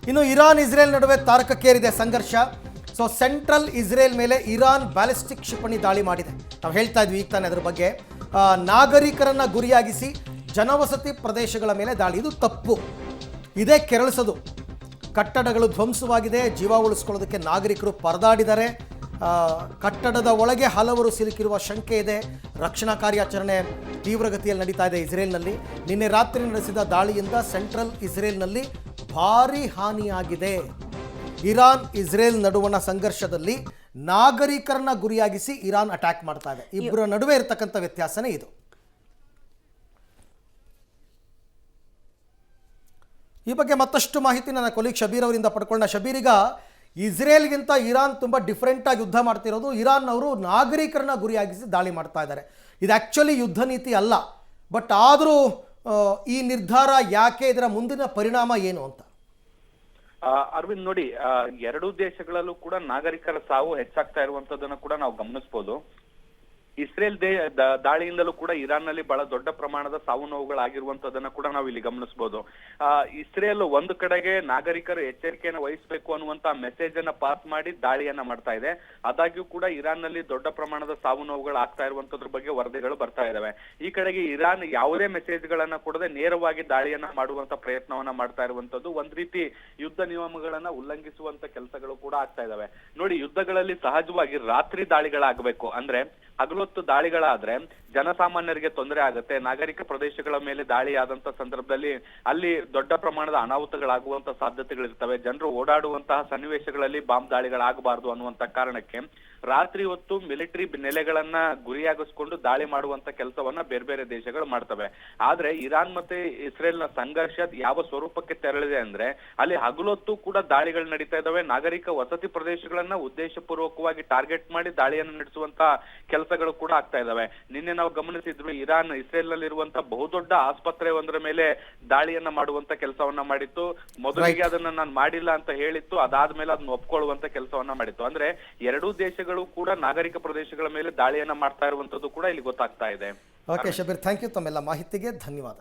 ಇನ್ನು Iran Israel ನಡುವೆ ತಾರಕಕ್ಕೇರಿದೆ ಸಂಘರ್ಷ. ಸೊ ಸೆಂಟ್ರಲ್ ಇಸ್ರೇಲ್ ಮೇಲೆ ಇರಾನ್ ಬ್ಯಾಲಿಸ್ಟಿಕ್ ಕ್ಷಿಪಣಿ ದಾಳಿ ಮಾಡಿದೆ. ನಾವು ಹೇಳ್ತಾ ಇದ್ವಿ ಈಗ ತಾನೇ ಅದರ ಬಗ್ಗೆ. ನಾಗರಿಕರನ್ನು ಗುರಿಯಾಗಿಸಿ ಜನವಸತಿ ಪ್ರದೇಶಗಳ ಮೇಲೆ ದಾಳಿ, ಇದು ತಪ್ಪು. ಇದೇ ಕೆರಳಿಸೋದು. ಕಟ್ಟಡಗಳು ಧ್ವಂಸವಾಗಿದೆ, ಜೀವ ಉಳಿಸ್ಕೊಳ್ಳೋದಕ್ಕೆ ನಾಗರಿಕರು ಪರದಾಡಿದ್ದಾರೆ. ಕಟ್ಟಡದ ಒಳಗೆ ಹಲವರು ಸಿಲುಕಿರುವ ಶಂಕೆ ಇದೆ. ರಕ್ಷಣಾ ಕಾರ್ಯಾಚರಣೆ ತೀವ್ರಗತಿಯಲ್ಲಿ ನಡೀತಾ ಇದೆ ಇಸ್ರೇಲ್ನಲ್ಲಿ. ನಿನ್ನೆ ರಾತ್ರಿ ನಡೆಸಿದ ದಾಳಿಯಿಂದ ಸೆಂಟ್ರಲ್ ಇಸ್ರೇಲ್ನಲ್ಲಿ ಭಾರೀ ಹಾನಿಯಾಗಿದೆ. ಇರಾನ್ ಇಸ್ರೇಲ್ ನಡುವಣ ಸಂಘರ್ಷದಲ್ಲಿ ನಾಗರಿಕರನ್ನ ಗುರಿಯಾಗಿಸಿ ಇರಾನ್ ಅಟ್ಯಾಕ್ ಮಾಡ್ತಾ ಇದೆ. ಇಬ್ಬರ ನಡುವೆ ಇರತಕ್ಕಂಥ ವ್ಯತ್ಯಾಸನೇ ಇದು. ಈ ಬಗ್ಗೆ ಮತ್ತಷ್ಟು ಮಾಹಿತಿ ನನ್ನ ಕೊಲೀಗ್ ಶಬೀರ್ ಅವರಿಂದ ಪಡ್ಕೊಳ್ಳೋಣ. ಶಬೀರ್, ಈಗ ಇಸ್ರೇಲ್ಗಿಂತ ಇರಾನ್ ತುಂಬ ಡಿಫ್ರೆಂಟಾಗಿ ಯುದ್ಧ ಮಾಡ್ತಿರೋದು. ಇರಾನ್ ಅವರು ನಾಗರಿಕರನ್ನ ಗುರಿಯಾಗಿಸಿ ದಾಳಿ ಮಾಡ್ತಾ ಇದ್ದಾರೆ. ಇದು ಆ್ಯಕ್ಚುಲಿ ಯುದ್ಧ ನೀತಿ ಅಲ್ಲ, ಬಟ್ ಆದರೂ ಈ ನಿರ್ಧಾರ ಯಾಕೆ, ಇದರ ಮುಂದಿನ ಪರಿಣಾಮ ಏನು ಅಂತ? ಅರವಿಂದ್, ನೋಡಿ, ಎರಡೂ ದೇಶಗಳಲ್ಲೂ ಕೂಡ ನಾಗರಿಕರ ಸಾವು ಹೆಚ್ಚಾಗ್ತಾ ಇರುವಂತದನ್ನ ಕೂಡ ನಾವು ಗಮನಿಸಬಹುದು. ಇಸ್ರೇಲ್ ದಾಳಿಯಿಂದಲೂ ಕೂಡ ಇರಾನ್ ನಲ್ಲಿ ಬಹಳ ದೊಡ್ಡ ಪ್ರಮಾಣದ ಸಾವು ನೋವುಗಳಾಗಿರುವಂತದನ್ನ ಕೂಡ ನಾವು ಇಲ್ಲಿ ಗಮನಿಸಬಹುದು. ಇಸ್ರೇಲ್ ಒಂದು ಕಡೆಗೆ ನಾಗರಿಕರು ಎಚ್ಚರಿಕೆಯನ್ನು ವಹಿಸಬೇಕು ಅನ್ನುವಂತ ಮೆಸೇಜ್ ಅನ್ನ ಪಾಸ್ ಮಾಡಿ ದಾಳಿಯನ್ನ ಮಾಡ್ತಾ ಇದೆ. ಆದಾಗ್ಯೂ ಕೂಡ ಇರಾನ್ ನಲ್ಲಿ ದೊಡ್ಡ ಪ್ರಮಾಣದ ಸಾವು ನೋವುಗಳು ಆಗ್ತಾ ಇರುವಂತದ್ರ ಬಗ್ಗೆ ವರದಿಗಳು ಬರ್ತಾ ಇದಾವೆ. ಈ ಕಡೆಗೆ ಇರಾನ್ ಯಾವುದೇ ಮೆಸೇಜ್ ಗಳನ್ನ ಕೊಡದೆ ನೇರವಾಗಿ ದಾಳಿಯನ್ನ ಮಾಡುವಂತ ಪ್ರಯತ್ನವನ್ನ ಮಾಡ್ತಾ ಇರುವಂತದ್ದು ಒಂದ್ ರೀತಿ ಯುದ್ಧ ನಿಯಮಗಳನ್ನ ಉಲ್ಲಂಘಿಸುವಂತ ಕೆಲಸಗಳು ಕೂಡ ಆಗ್ತಾ ಇದಾವೆ. ನೋಡಿ, ಯುದ್ಧಗಳಲ್ಲಿ ಸಹಜವಾಗಿ ರಾತ್ರಿ ದಾಳಿಗಳಾಗಬೇಕು. ಅಂದ್ರೆ ಹಗಲೊತ್ತು ದಾಳಿಗಳಾದ್ರೆ ಜನಸಾಮಾನ್ಯರಿಗೆ ತೊಂದರೆ ಆಗುತ್ತೆ. ನಾಗರಿಕ ಪ್ರದೇಶಗಳ ಮೇಲೆ ದಾಳಿ ಆದಂತ ಸಂದರ್ಭದಲ್ಲಿ ಅಲ್ಲಿ ದೊಡ್ಡ ಪ್ರಮಾಣದ ಅನಾಹುತಗಳಾಗುವಂತ ಸಾಧ್ಯತೆಗಳಿರ್ತವೆ. ಜನರು ಓಡಾಡುವಂತಹ ಸನ್ನಿವೇಶಗಳಲ್ಲಿ ಬಾಂಬ್ ದಾಳಿಗಳಾಗಬಾರದು ಅನ್ನುವಂತ ಕಾರಣಕ್ಕೆ ರಾತ್ರಿ ಹೊತ್ತು ಮಿಲಿಟರಿ ನೆಲೆಗಳನ್ನ ಗುರಿಯಾಗಿಸ್ಕೊಂಡು ದಾಳಿ ಮಾಡುವಂತ ಕೆಲಸವನ್ನ ಬೇರೆ ಬೇರೆ ದೇಶಗಳು ಮಾಡ್ತವೆ. ಆದ್ರೆ ಇರಾನ್ ಮತ್ತೆ ಇಸ್ರೇಲ್ನ ಸಂಘರ್ಷ ಯಾವ ಸ್ವರೂಪಕ್ಕೆ ತೆರಳಿದೆ ಅಂದ್ರೆ ಅಲ್ಲಿ ಹಗಲೊತ್ತು ಕೂಡ ದಾಳಿಗಳು ನಡೀತಾ ಇದಾವೆ. ನಾಗರಿಕ ವಸತಿ ಪ್ರದೇಶಗಳನ್ನ ಉದ್ದೇಶ ಪೂರ್ವಕವಾಗಿ ಟಾರ್ಗೆಟ್ ಮಾಡಿ ದಾಳಿಯನ್ನು ನಡೆಸುವಂತ ಕೆಲಸಗಳು ಕೂಡ ಆಗ್ತಾ ಇದಾವೆ. ನಿನ್ನೆ ನಾವು ಗಮನಿಸಿದ್ವಿ, ಇರಾನ್ ಇಸ್ರೇಲ್ ನಲ್ಲಿ ಇರುವಂತಹ ಬಹುದೊಡ್ಡ ಆಸ್ಪತ್ರೆ ಒಂದರ ಮೇಲೆ ದಾಳಿಯನ್ನ ಮಾಡುವಂತ ಕೆಲಸವನ್ನ ಮಾಡಿತ್ತು. ಮೊದಲಿಗೆ ಅದನ್ನ ನಾನು ಮಾಡಿಲ್ಲ ಅಂತ ಹೇಳಿತ್ತು, ಅದಾದ್ಮೇಲೆ ಅದನ್ನ ಒಪ್ಕೊಳ್ಳುವಂತ ಕೆಲಸವನ್ನ ಮಾಡಿತ್ತು. ಅಂದ್ರೆ ಎರಡೂ ದೇಶಗಳು ಕೂಡ ನಾಗರಿಕ ಪ್ರದೇಶಗಳ ಮೇಲೆ ದಾಳಿಯನ್ನ ಮಾಡ್ತಾ ಇರುವಂತದ್ದು ಕೂಡ ಇಲ್ಲಿ ಗೊತ್ತಾಗ್ತಾ ಇದೆ. Okay Shabbir, thank you. ತಮ್ಮೆಲ್ಲ ಮಾಹಿತಿಗೆ ಧನ್ಯವಾದ.